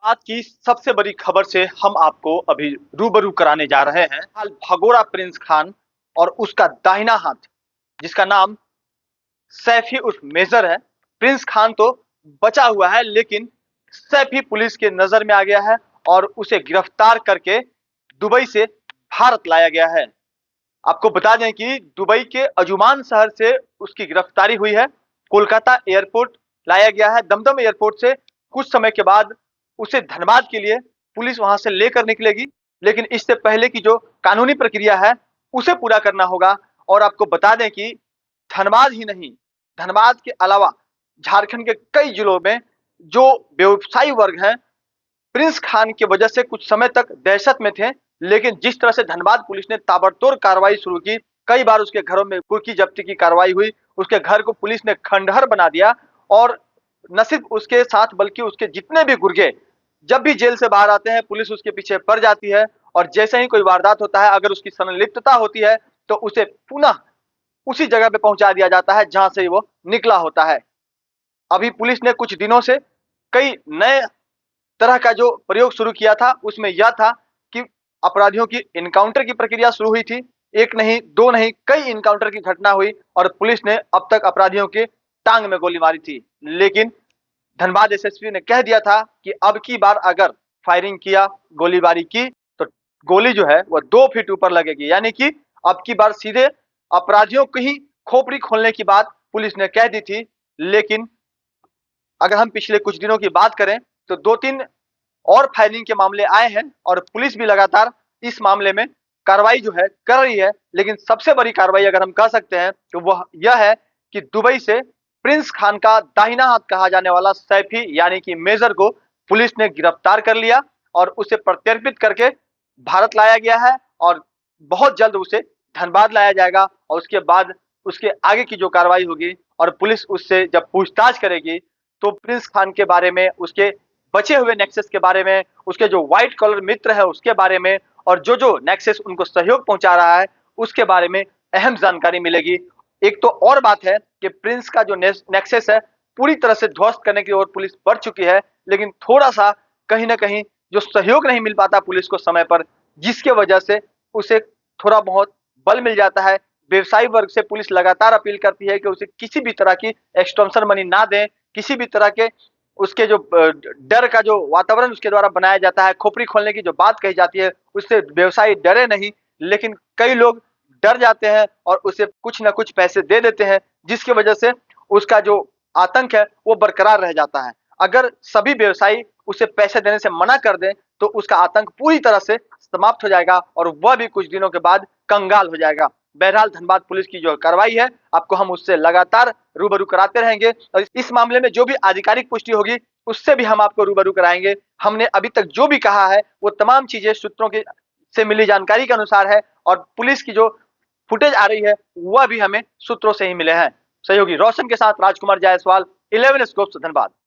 आज की सबसे बड़ी खबर से हम आपको अभी रूबरू कराने जा रहे हैं। हाल भगोड़ा प्रिंस खान और उसका दाहिना हाथ, जिसका नाम सैफी उर्फ मेजर है। प्रिंस खान तो बचा हुआ है, लेकिन सैफी पुलिस के नजर में आ गया है और उसे गिरफ्तार करके दुबई से भारत लाया गया है। आपको बता दें कि दुबई के अजुमान शहर से उसकी गिरफ्तारी हुई है। कोलकाता एयरपोर्ट लाया गया है। दमदम एयरपोर्ट से कुछ समय के बाद उसे धनबाद के लिए पुलिस वहां से लेकर निकलेगी, लेकिन इससे पहले की जो कानूनी प्रक्रिया है उसे पूरा करना होगा। और आपको बता दें कि धनबाद ही नहीं, धनबाद के अलावा झारखंड के कई जिलों में जो व्यवसायी वर्ग हैं, प्रिंस खान की वजह से कुछ समय तक दहशत में थे। लेकिन जिस तरह से धनबाद पुलिस ने ताबड़तोड़ कार्रवाई शुरू की, कई बार उसके घरों में कुर्की जब्ती की कार्रवाई हुई, उसके घर को पुलिस ने खंडहर बना दिया। और न सिर्फ उसके साथ बल्कि उसके जितने भी गुर्गे जब भी जेल से बाहर आते हैं, पुलिस उसके पीछे पड़ जाती है और जैसे ही कोई वारदात होता है, अगर उसकी संलिप्तता होती है तो उसे पुनः उसी जगह पे पहुंचा दिया जाता है जहां से वो निकला होता है। अभी पुलिस ने कुछ दिनों से कई नए तरह का जो प्रयोग शुरू किया था, उसमें यह था कि अपराधियों की इनकाउंटर की प्रक्रिया शुरू हुई थी। एक नहीं, दो नहीं, कई इनकाउंटर की घटना हुई और पुलिस ने अब तक अपराधियों के टांग में गोली मारी थी। लेकिन धनबाद एसएसपी ने कह दिया था कि अब की बार अगर फायरिंग किया, गोलीबारी की, तो गोली जो है वह 2 फीट ऊपर लगेगी। यानी कि अब की बार सीधे अपराधियों की ही खोपड़ी खोलने की बात पुलिस ने कह दी थी। लेकिन अगर हम पिछले कुछ दिनों की बात करें तो 2-3 और फायरिंग के मामले आए हैं और पुलिस भी लगातार इस मामले में कार्रवाई जो है कर रही है। लेकिन सबसे बड़ी कार्रवाई अगर हम कह सकते हैं तो वह यह है कि दुबई से प्रिंस खान का दाहिना हाथ कहा जाने वाला सैफी यानी कि मेजर को पुलिस ने गिरफ्तार कर लिया और उसे प्रत्यर्पित करके भारत लाया गया है। और बहुत जल्द उसे धनबाद लाया जाएगा और उसके बाद उसके आगे की जो कार्रवाई होगी और पुलिस उससे जब पूछताछ करेगी तो प्रिंस खान के बारे में, उसके बचे हुए नेक्सस के बारे में, उसके जो व्हाइट कॉलर मित्र है उसके बारे में और जो जो नेक्सस उनको सहयोग पहुंचा रहा है उसके बारे में अहम जानकारी मिलेगी। एक तो और बात है कि प्रिंस का जो नेक्सस है पूरी तरह से ध्वस्त करने की ओर पुलिस बढ़ चुकी है, लेकिन थोड़ा सा कहीं ना कहीं जो सहयोग नहीं मिल पाता पुलिस को समय पर, जिसके वजह से उसे थोड़ा बहुत बल मिल जाता है। व्यवसायी वर्ग से पुलिस लगातार अपील करती है कि उसे किसी भी तरह की एक्सटॉर्शन मनी ना दें, किसी भी तरह के उसके जो डर का जो वातावरण उसके द्वारा बनाया जाता है, खोपड़ी खोलने की जो बात कही जाती है, उससे व्यवसायी डरे नहीं। लेकिन कई लोग डर जाते हैं और उसे कुछ ना कुछ पैसे दे देते हैं, जिसकी वजह से उसका जो आतंक है वो बरकरार रह जाता है। अगर सभी व्यवसायी उसे पैसे देने से मना कर दें तो उसका आतंक पूरी तरह से समाप्त हो जाएगा और वह भी कुछ दिनों के बाद कंगाल हो जाएगा। बहरहाल धनबाद पुलिस की जो कार्रवाई है, आपको हम उससे लगातार रूबरू कराते रहेंगे और इस मामले में जो भी आधिकारिक पुष्टि होगी उससे भी हम आपको रूबरू कराएंगे। हमने अभी तक जो भी कहा है वो तमाम चीजें सूत्रों के से मिली जानकारी के अनुसार है और पुलिस की जो फुटेज आ रही है वह भी हमें सूत्रों से ही मिले हैं। सहयोगी रोशन के साथ राजकुमार जायसवाल, 11 स्कोप धनबाद।